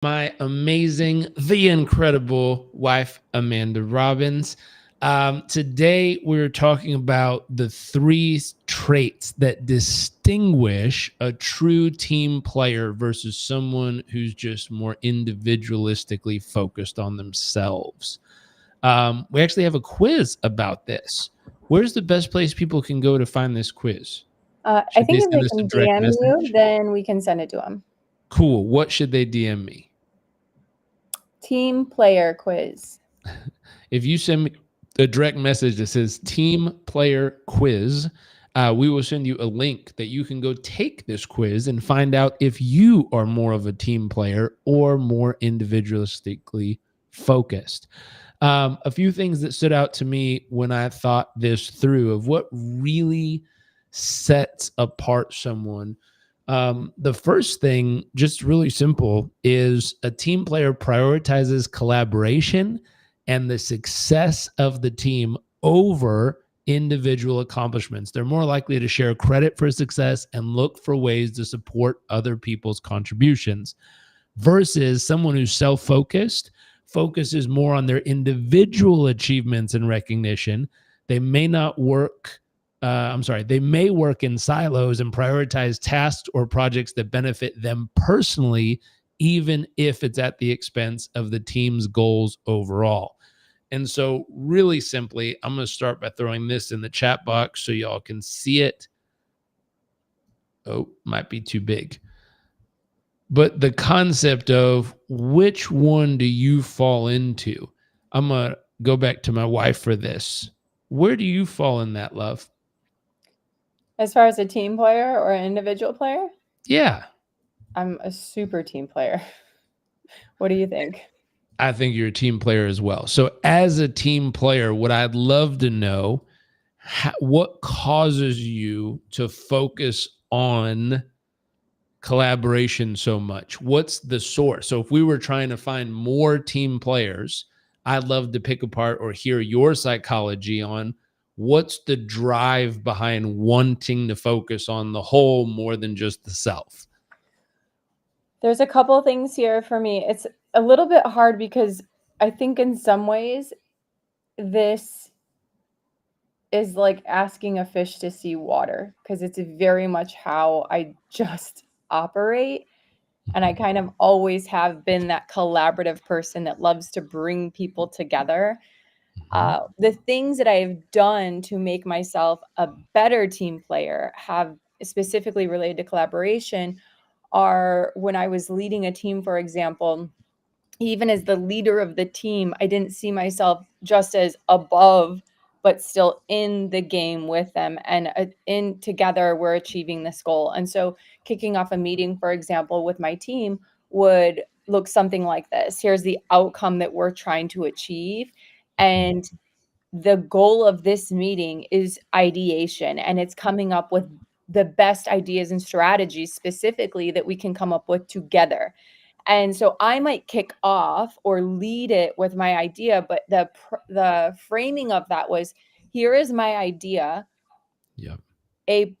my amazing, the incredible wife, Amanda Robbins. Today, we're talking about the three traits that distinguish a true team player versus someone who's just more individualistically focused on themselves. We actually have a quiz about this. Where's the best place people can go to find this quiz? I Should they think if send they us a can direct DM you, message? then we can send it to them. Cool. What should they DM me? Team player quiz. If you send me a direct message that says team player quiz, we will send you a link that you can go take this quiz and find out if you are more of a team player or more individualistically focused. A few things that stood out to me when I thought this through of what really sets apart someone. The first thing, just really simple, is a team player prioritizes collaboration and the success of the team over individual accomplishments. They're more likely to share credit for success and look for ways to support other people's contributions versus someone who's self-focused focuses more on their individual achievements and recognition. They may not work they may work in silos and prioritize tasks or projects that benefit them personally, even if it's at the expense of the team's goals overall. And so, really simply, I'm going to start by throwing this in the chat box so y'all can see it. Oh, might be too big. But the concept of which one do you fall into? I'm going to go back to my wife for this. Where do you fall in that, love? As far as a team player or an individual player, Yeah. I'm a super team player. What do you think? I think you're a team player as well. So, as a team player, what I'd love to know, what causes you to focus on collaboration so much? What's the source? So, if we were trying to find more team players, I'd love to pick apart or hear your psychology on what's the drive behind wanting to focus on the whole more than just the self. There's a couple of things here for me. It's a little bit hard because I think in some ways this is like asking a fish to see water because it's very much how I just operate. And I kind of always have been that collaborative person that loves to bring people together. The things that I've done to make myself a better team player have specifically related to collaboration are when I was leading a team, for example, even as the leader of the team, I didn't see myself just as above, but still in the game with them. And in together, we're achieving this goal. And so kicking off a meeting, for example, with my team would look something like this. Here's the outcome that we're trying to achieve. And the goal of this meeting is ideation, and it's coming up with the best ideas and strategies specifically that we can come up with together. And so I might kick off or lead it with my idea, but the framing of that was, here is my idea. Yep. A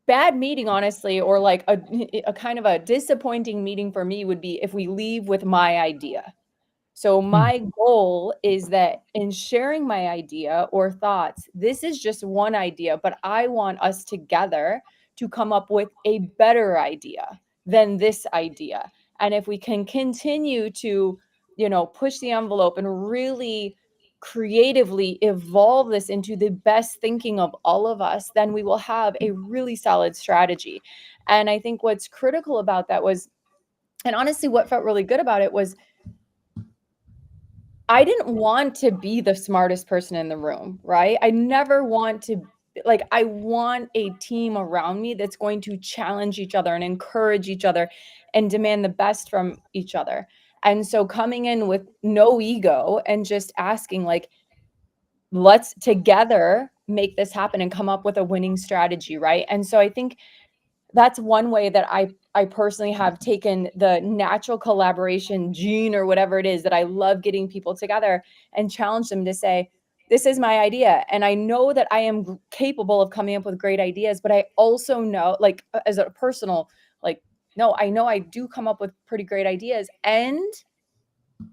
bad meeting, honestly, or like a kind of a disappointing meeting for me would be if we leave with my idea. So my goal is that in sharing my idea or thoughts, this is just one idea, but I want us together to come up with a better idea than this idea. And if we can continue to, push the envelope and really creatively evolve this into the best thinking of all of us, then we will have a really solid strategy. And I think what's critical about that was, and honestly, what felt really good about it was, I didn't want to be the smartest person in the room, right? I never want to, like, I want a team around me that's going to challenge each other and encourage each other and demand the best from each other. And so coming in with no ego and just asking, like, let's together make this happen and come up with a winning strategy, right? And so I think that's one way that I personally have taken the natural collaboration gene or whatever it is that I love getting people together and challenge them to say, this is my idea. And I know that I am capable of coming up with great ideas, but I also know, like, as a personal, like, no, I know I do come up with pretty great ideas. And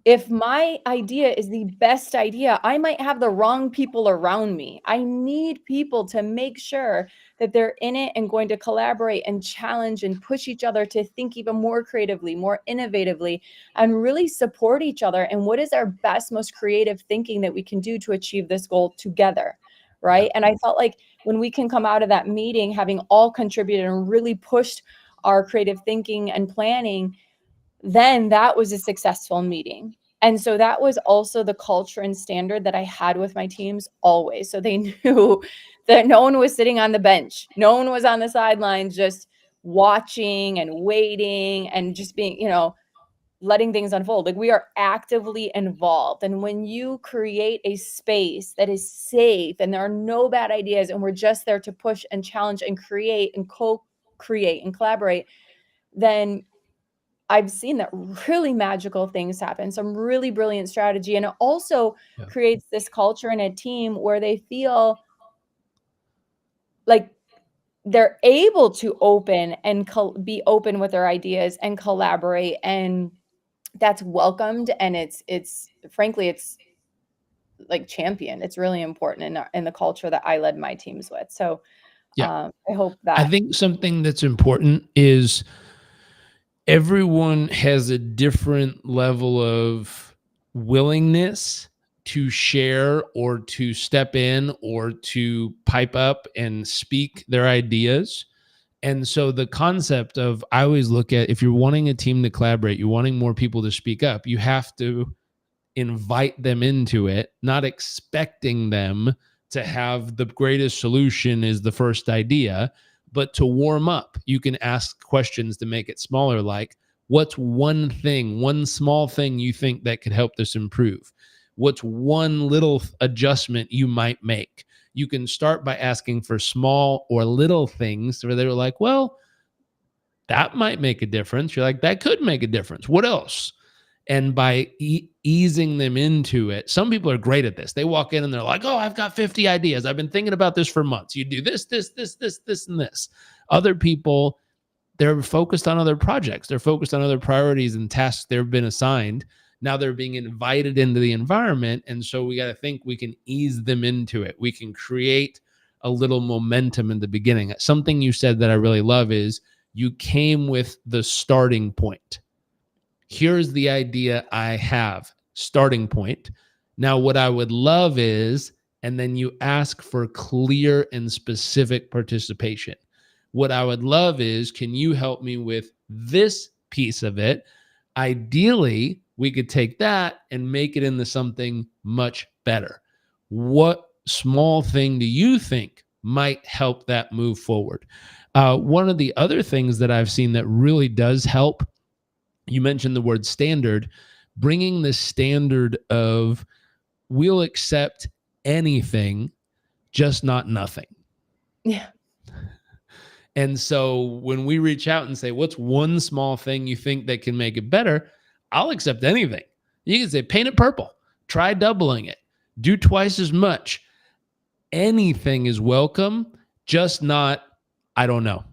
if my idea is the best idea, I might have the wrong people around me. I need people to make sure that they're in it and going to collaborate and challenge and push each other to think even more creatively, more innovatively, and really support each other. And what is our best, most creative thinking that we can do to achieve this goal together? Right. Yeah. And I felt like when we can come out of that meeting, having all contributed and really pushed our creative thinking and planning, then that was a successful meeting. And so that was also the culture and standard that I had with my teams always. So they knew that no one was sitting on the bench. No one was on the sidelines just watching and waiting and just being, letting things unfold. Like, we are actively involved. And when you create a space that is safe and there are no bad ideas and we're just there to push and challenge and create and co-create and collaborate, then I've seen that really magical things happen, some really brilliant strategy. And it also creates this culture in a team where they feel like they're able to open and be open with their ideas and collaborate. And that's welcomed. And it's frankly, it's like championed. It's really important in the culture that I led my teams with. So I hope that. I think something that's important is everyone has a different level of willingness to share or to step in or to pipe up and speak their ideas. And so the concept of, I always look at, if you're wanting a team to collaborate, you're wanting more people to speak up, you have to invite them into it, not expecting them to have the greatest solution is the first idea, but to warm up. You can ask questions to make it smaller, like, what's one thing, one small thing you think that could help this improve? What's one little adjustment you might make? You can start by asking for small or little things where they're like, well, that might make a difference. You're like, that could make a difference. What else? And by easing them into it, some people are great at this. They walk in and they're like, oh, I've got 50 ideas. I've been thinking about this for months. You do this, and this. Other people, they're focused on other projects. They're focused on other priorities and tasks they've been assigned. Now they're being invited into the environment. And so we got to think we can ease them into it. We can create a little momentum in the beginning. Something you said that I really love is you came with the starting point. Here's the idea I have, starting point. Now, what I would love is, and then you ask for clear and specific participation. What I would love is, can you help me with this piece of it? Ideally, we could take that and make it into something much better. What small thing do you think might help that move forward? One of the other things that I've seen that really does help, you mentioned the word standard, bringing the standard of, we'll accept anything, just not nothing. Yeah. And so when we reach out and say, what's one small thing you think that can make it better? I'll accept anything. You can say, paint it purple, try doubling it, do twice as much. Anything is welcome, just not, I don't know,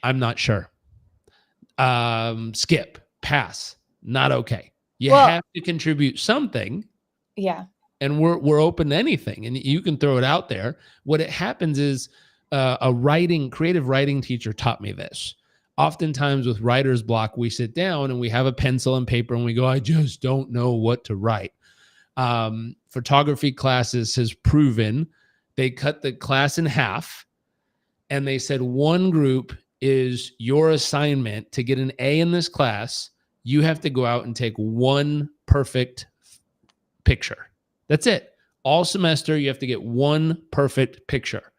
I'm not sure. Skip, pass, not okay. You have to contribute something. Yeah. And we're open to anything, and you can throw it out there. What it happens is, a creative writing teacher taught me this. Oftentimes with writer's block, we sit down and we have a pencil and paper and we go, I just don't know what to write. Photography classes has proven, they cut the class in half and they said, one group is your assignment to get an A in this class. You have to go out and take one perfect picture. That's it. All semester, you have to get one perfect picture.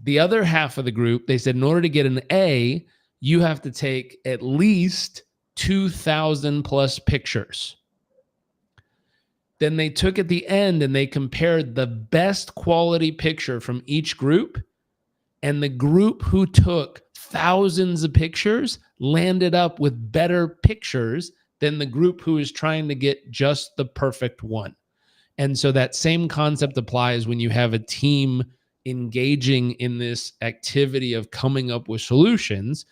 The other half of the group, they said, in order to get an A, you have to take at least 2,000 plus pictures. Then they took at the end and they compared the best quality picture from each group, and the group who took thousands of pictures landed up with better pictures than the group who is trying to get just the perfect one. And so that same concept applies when you have a team engaging in this activity of coming up with solutions.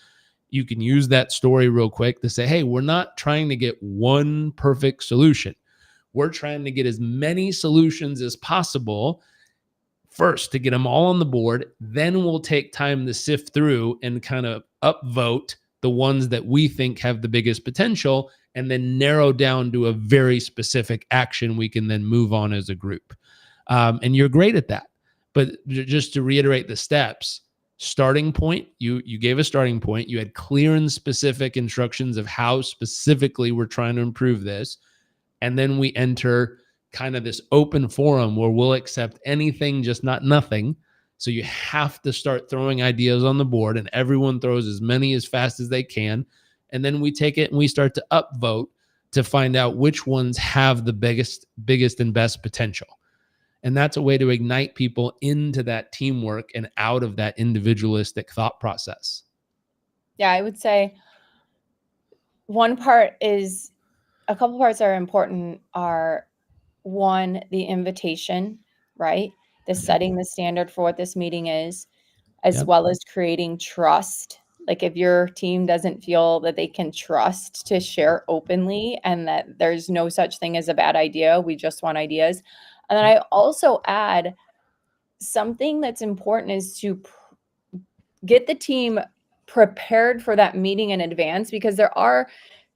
you can use that story real quick to say, hey, we're not trying to get one perfect solution. We're trying to get as many solutions as possible first to get them all on the board. Then we'll take time to sift through and kind of upvote the ones that we think have the biggest potential, and then narrow down to a very specific action we can then move on as a group. And you're great at that. But just to reiterate the steps, starting point, you gave a starting point. You had clear and specific instructions of how specifically we're trying to improve this. And then we enter kind of this open forum where we'll accept anything, just not nothing. So you have to start throwing ideas on the board, and everyone throws as many as fast as they can. And then we take it and we start to upvote to find out which ones have the biggest and best potential. And that's a way to ignite people into that teamwork and out of that individualistic thought process. Yeah, I would say a couple parts that are important are, one, the invitation, right? The setting the standard for what this meeting is, as well as creating trust. Like if your team doesn't feel that they can trust to share openly and that there's no such thing as a bad idea, we just want ideas. And then I also add something that's important is to get the team prepared for that meeting in advance, because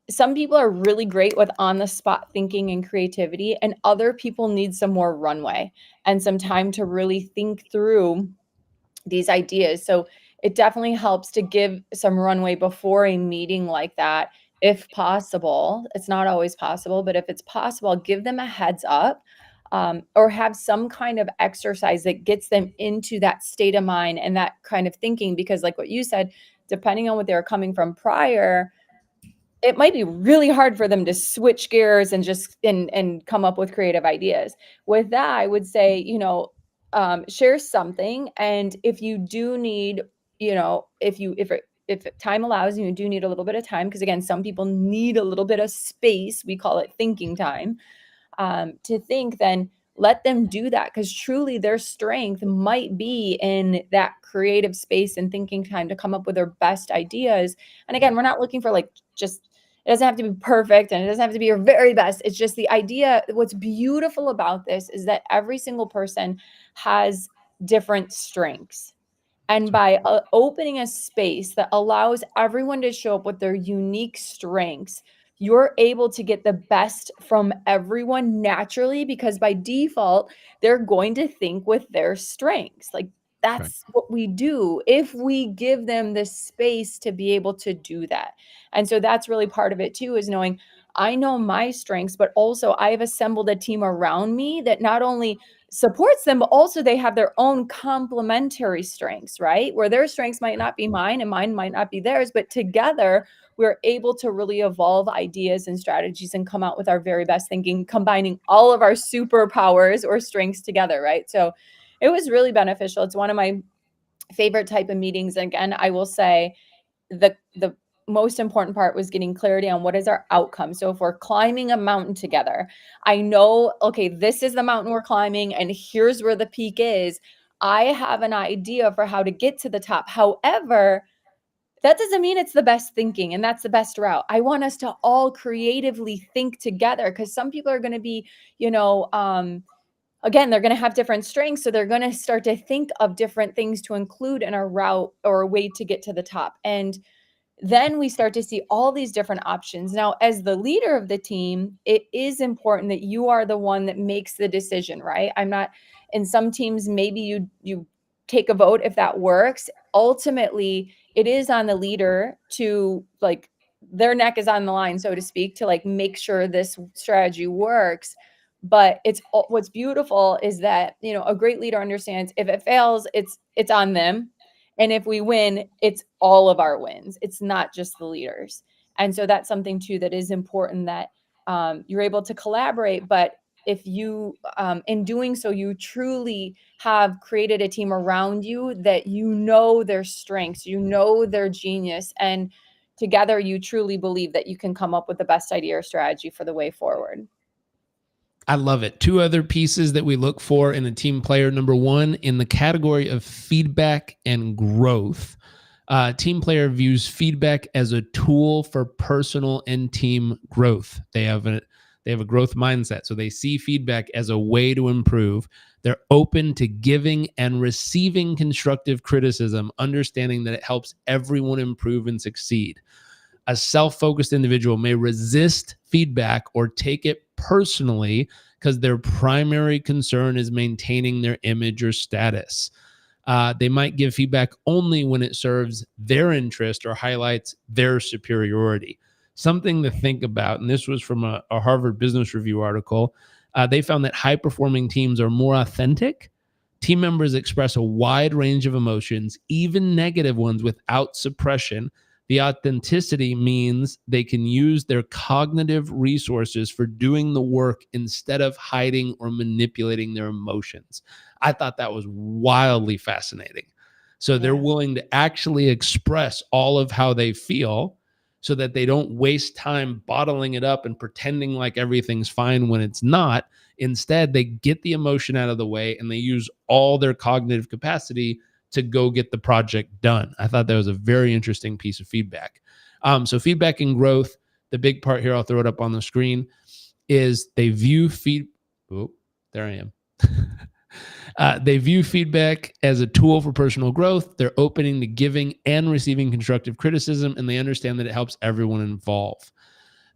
some people are really great with on-the-spot thinking and creativity, and other people need some more runway and some time to really think through these ideas. So it definitely helps to give some runway before a meeting like that, if possible. It's not always possible, but if it's possible, give them a heads up, or have some kind of exercise that gets them into that state of mind and that kind of thinking. Because like what you said, depending on what they're coming from prior, it might be really hard for them to switch gears and just and come up with creative ideas. With that, I would say, share something. And if you do need, if time allows, you do need a little bit of time, because again, some people need a little bit of space. We call it thinking time, to think. Then let them do that, because truly their strength might be in that creative space and thinking time to come up with their best ideas. And again, we're not looking for it doesn't have to be perfect and it doesn't have to be your very best. It's just the idea. What's beautiful about this is that every single person has different strengths. And by opening a space that allows everyone to show up with their unique strengths, you're able to get the best from everyone naturally, because by default, they're going to think with their strengths. Like that's what we do if we give them the space to be able to do that. And so that's really part of it too, is knowing I know my strengths, but also I have assembled a team around me that not only supports them, but also they have their own complementary strengths, right? Where their strengths might not be mine and mine might not be theirs, but together we're able to really evolve ideas and strategies and come out with our very best thinking, combining all of our superpowers or strengths together, right? So it was really beneficial. It's one of my favorite type of meetings. And again, I will say the most important part was getting clarity on what is our outcome. So if we're climbing a mountain together, I know, okay, this is the mountain we're climbing and here's where the peak is. I have an idea for how to get to the top. However, that doesn't mean it's the best thinking and that's the best route. I want us to all creatively think together, because some people are going to be, again, they're going to have different strengths. So they're going to start to think of different things to include in a route or a way to get to the top. And then we start to see all these different options. Now, as the leader of the team, it is important that you are the one that makes the decision, right? I'm not, in some teams, maybe you take a vote if that works. Ultimately, it is on the leader to, like, their neck is on the line, so to speak, to like make sure this strategy works. But what's beautiful is that, a great leader understands if it fails, it's on them. And if we win, it's all of our wins. It's not just the leaders. And so that's something too that is important, that you're able to collaborate. But if you, in doing so, you truly have created a team around you that their strengths, their genius, and together you truly believe that you can come up with the best idea or strategy for the way forward. I love it. Two other pieces that we look for in a team player. Number one, in the category of feedback and growth, Team player views feedback as a tool for personal and team growth. They have a growth mindset, so they see feedback as a way to improve. They're open to giving and receiving constructive criticism, understanding that it helps everyone improve and succeed. A self-focused individual may resist feedback or take it personally because their primary concern is maintaining their image or status. They might give feedback only when it serves their interest or highlights their superiority. Something to think about, and this was from a Harvard Business Review article. They found that high-performing teams are more authentic. Team members express a wide range of emotions, even negative ones, without suppression. The authenticity means they can use their cognitive resources for doing the work instead of hiding or manipulating their emotions. I thought that was wildly fascinating. So they're willing to actually express all of how they feel so that they don't waste time bottling it up and pretending like everything's fine when it's not. Instead, they get the emotion out of the way and they use all their cognitive capacity to go get the project done. I thought that was a very interesting piece of feedback. So feedback and growth, the big part here, I'll throw it up on the screen, is they view there I am. They view feedback as a tool for personal growth. They're opening to giving and receiving constructive criticism, and they understand that it helps everyone involved.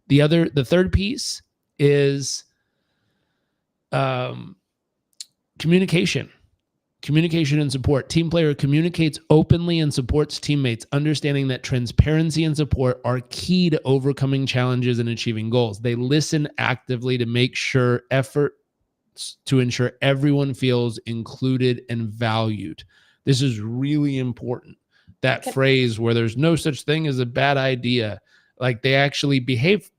The third piece is communication. Communication and support. Team player communicates openly and supports teammates, understanding that transparency and support are key to overcoming challenges and achieving goals. They listen actively to make sure efforts to ensure everyone feels included and valued. This is really important. That phrase where there's no such thing as a bad idea. Like they actually behave.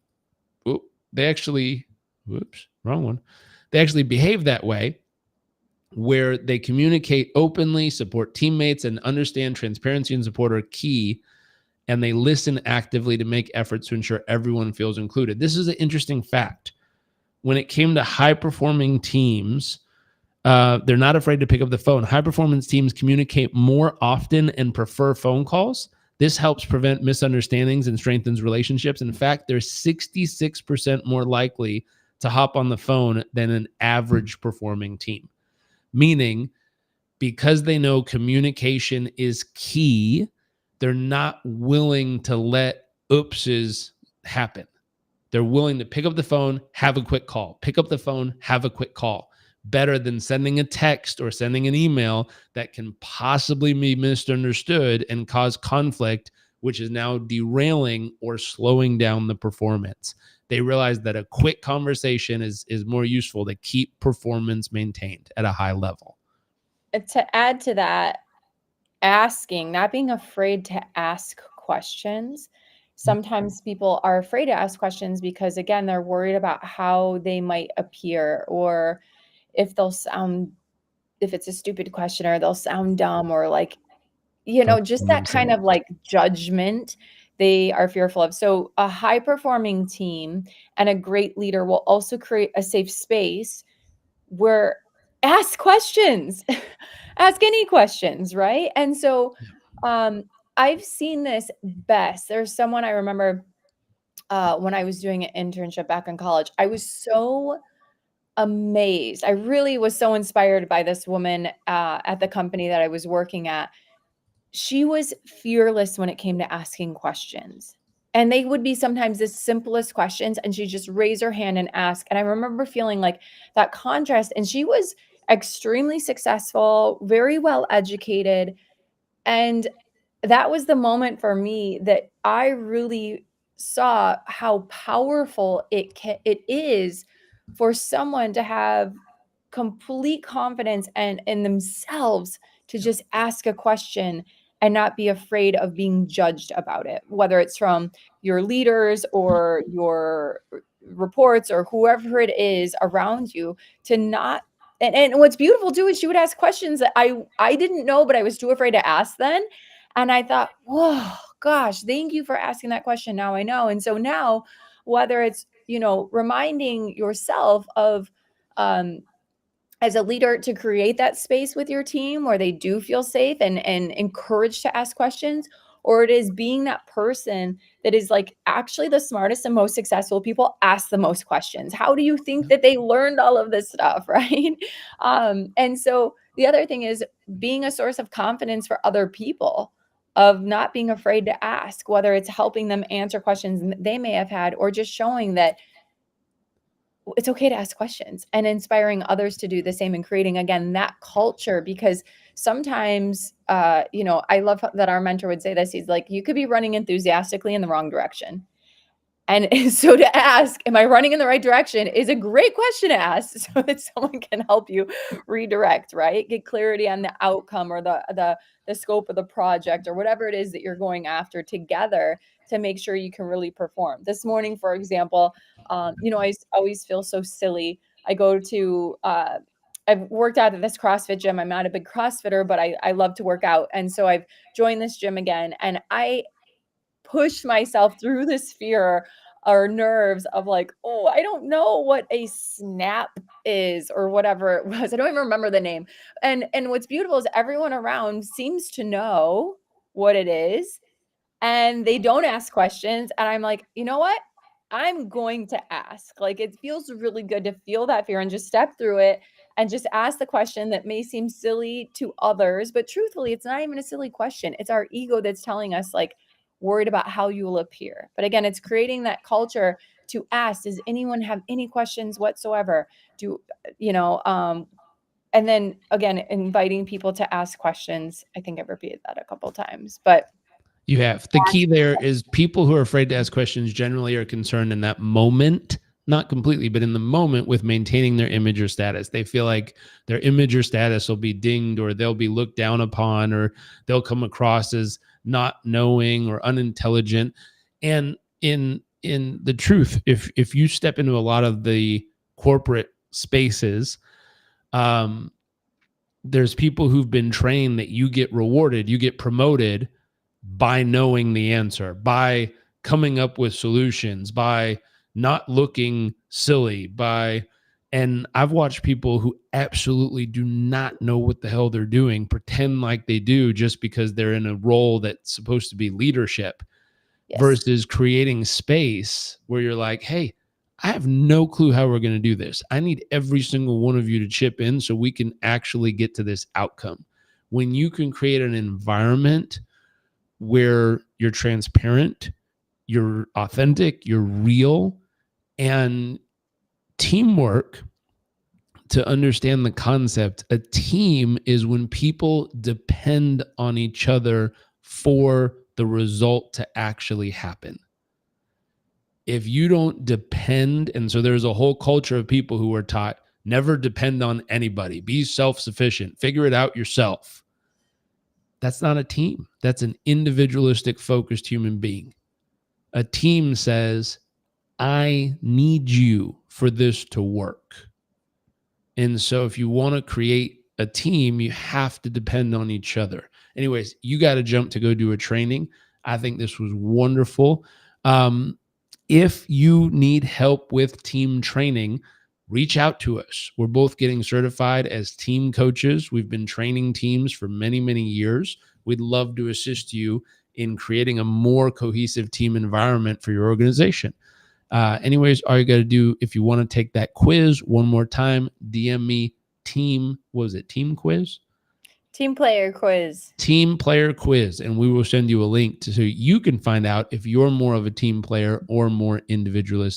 They actually behave that way, where they communicate openly, support teammates, and understand transparency and support are key, and they listen actively to make efforts to ensure everyone feels included. This is an interesting fact. When it came to high-performing teams, they're not afraid to pick up the phone. High-performance teams communicate more often and prefer phone calls. This helps prevent misunderstandings and strengthens relationships. In fact, they're 66% more likely to hop on the phone than an average performing team. Meaning, because they know communication is key, they're not willing to let oopses happen. They're willing to pick up the phone, have a quick call. Pick up the phone, have a quick call. Better than sending a text or sending an email that can possibly be misunderstood and cause conflict, which is now derailing or slowing down the performance. They realize that a quick conversation is more useful to keep performance maintained at a high level. To add to that, not being afraid to ask questions. Sometimes people are afraid to ask questions because, again, they're worried about how they might appear, or if it's a stupid question, or they'll sound dumb, or like, just that kind of like judgment they are fearful of. So a high performing team and a great leader will also create a safe space where ask questions, ask any questions, right? And so I've seen this best. There's someone I remember when I was doing an internship back in college. I was so amazed. I really was so inspired by this woman at the company that I was working at. She was fearless when it came to asking questions. And they would be sometimes the simplest questions, and she'd just raise her hand and ask. And I remember feeling like that contrast. And she was extremely successful, very well educated. And that was the moment for me that I really saw how powerful it is for someone to have complete confidence and in themselves to just ask a question and not be afraid of being judged about it, whether it's from your leaders or your reports or whoever it is around you. To not and what's beautiful too is she would ask questions that I didn't know, but I was too afraid to ask then. And I thought, whoa, gosh, thank you for asking that question. Now I know. And so now, whether it's, reminding yourself of as a leader to create that space with your team where they do feel safe and encouraged to ask questions, or it is being that person that is like actually the smartest and most successful people ask the most questions. How do you think that they learned all of this stuff, right? And so the other thing is being a source of confidence for other people, of not being afraid to ask, whether it's helping them answer questions they may have had, or just showing that it's okay to ask questions and inspiring others to do the same, and creating, again, that culture. Because sometimes, I love that our mentor would say this. He's like, you could be running enthusiastically in the wrong direction. And so to ask, am I running in the right direction, is a great question to ask so that someone can help you redirect, right? Get clarity on the outcome or the scope of the project or whatever it is that you're going after together to make sure you can really perform. This morning, for example, I always feel so silly. I go to, I've worked out at this CrossFit gym. I'm not a big CrossFitter, but I love to work out. And so I've joined this gym again, and I push myself through this fear or nerves of like, oh, I don't know what a snap is or whatever it was. I don't even remember the name. And what's beautiful is everyone around seems to know what it is, and they don't ask questions. And I'm like, you know what? I'm going to ask. Like, it feels really good to feel that fear and just step through it and just ask the question that may seem silly to others. But truthfully, it's not even a silly question. It's our ego that's telling us, like, worried about how you will appear. But again, it's creating that culture to ask, does anyone have any questions whatsoever? And then again, inviting people to ask questions. I think I've repeated that a couple of times, but You have. The key there is people who are afraid to ask questions generally are concerned in that moment, not completely, but in the moment, with maintaining their image or status. They feel like their image or status will be dinged, or they'll be looked down upon, or they'll come across as not knowing or unintelligent. And in the truth, if you step into a lot of the corporate spaces, there's people who've been trained that you get rewarded, you get promoted by knowing the answer, by coming up with solutions, by not looking silly, and I've watched people who absolutely do not know what the hell they're doing pretend like they do just because they're in a role that's supposed to be leadership. Yes. Versus creating space where you're like, hey, I have no clue how we're going to do this. I need every single one of you to chip in so we can actually get to this outcome. When you can create an environment where you're transparent, you're authentic, you're real, and teamwork, to understand the concept, a team is when people depend on each other for the result to actually happen. If you don't depend, and so there's a whole culture of people who are taught, never depend on anybody, be self-sufficient, figure it out yourself. That's not a team. That's an individualistic, focused human being. A team says, I need you for this to work. And so if you want to create a team, you have to depend on each other. Anyways, you got to jump to go do a training. I think this was wonderful. If you need help with team training, reach out to us. We're both getting certified as team coaches. We've been training teams for many, many years. We'd love to assist you in creating a more cohesive team environment for your organization. Anyways, all you got to do, if you want to take that quiz one more time, DM me team quiz? Team player quiz. Team player quiz. And we will send you a link so you can find out if you're more of a team player or more individualist